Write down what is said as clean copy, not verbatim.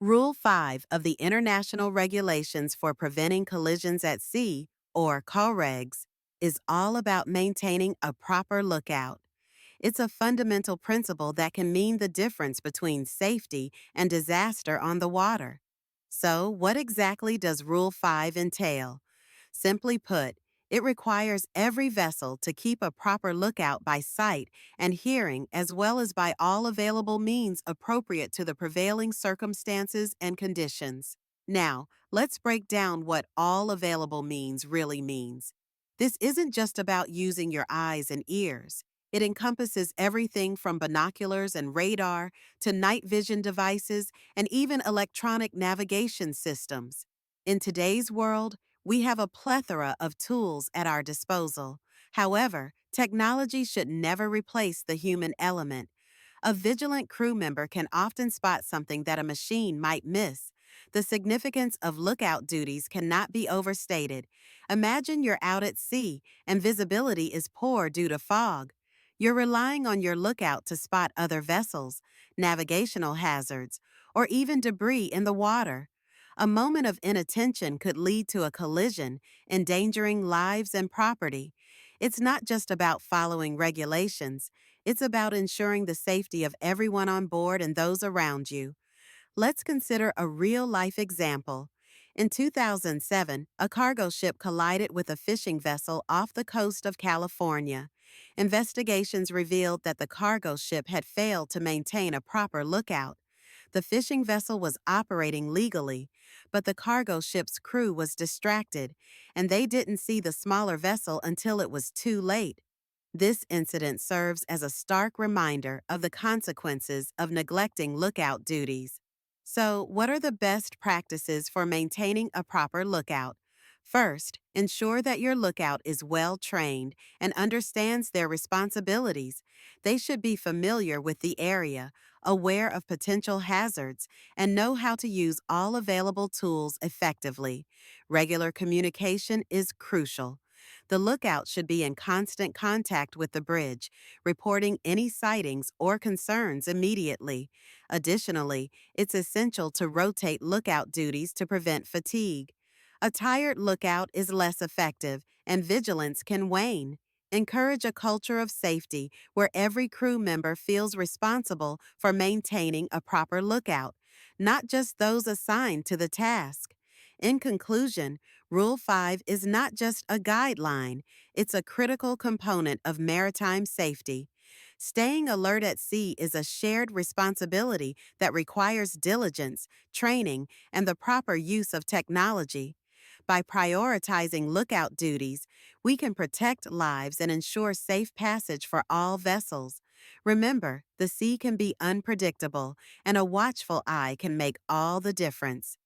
Rule 5 of the International Regulations for Preventing Collisions at Sea, or COLREGs, is all about maintaining a proper lookout. It's a fundamental principle that can mean the difference between safety and disaster on the water. So, what exactly does Rule 5 entail? Simply put, it requires every vessel to keep a proper lookout by sight and hearing as well as by all available means appropriate to the prevailing circumstances and conditions. Now, let's break down what all available means really means. This isn't just about using your eyes and ears. It encompasses everything from binoculars and radar to night vision devices and even electronic navigation systems. In today's world, we have a plethora of tools at our disposal. However, technology should never replace the human element. A vigilant crew member can often spot something that a machine might miss. The significance of lookout duties cannot be overstated. Imagine you're out at sea and visibility is poor due to fog. You're relying on your lookout to spot other vessels, navigational hazards, or even debris in the water. A moment of inattention could lead to a collision, endangering lives and property. It's not just about following regulations, it's about ensuring the safety of everyone on board and those around you. Let's consider a real-life example. In 2007, a cargo ship collided with a fishing vessel off the coast of California. Investigations revealed that the cargo ship had failed to maintain a proper lookout. The fishing vessel was operating legally, but the cargo ship's crew was distracted, and they didn't see the smaller vessel until it was too late. This incident serves as a stark reminder of the consequences of neglecting lookout duties. So, what are the best practices for maintaining a proper lookout? First, ensure that your lookout is well trained and understands their responsibilities. They should be familiar with the area, aware of potential hazards, and know how to use all available tools effectively. Regular communication is crucial. The lookout should be in constant contact with the bridge, reporting any sightings or concerns immediately. Additionally, it's essential to rotate lookout duties to prevent fatigue. A tired lookout is less effective, and vigilance can wane. Encourage a culture of safety where every crew member feels responsible for maintaining a proper lookout, not just those assigned to the task. In conclusion, Rule 5 is not just a guideline, it's a critical component of maritime safety. Staying alert at sea is a shared responsibility that requires diligence, training, and the proper use of technology. By prioritizing lookout duties, we can protect lives and ensure safe passage for all vessels. Remember, the sea can be unpredictable, and a watchful eye can make all the difference.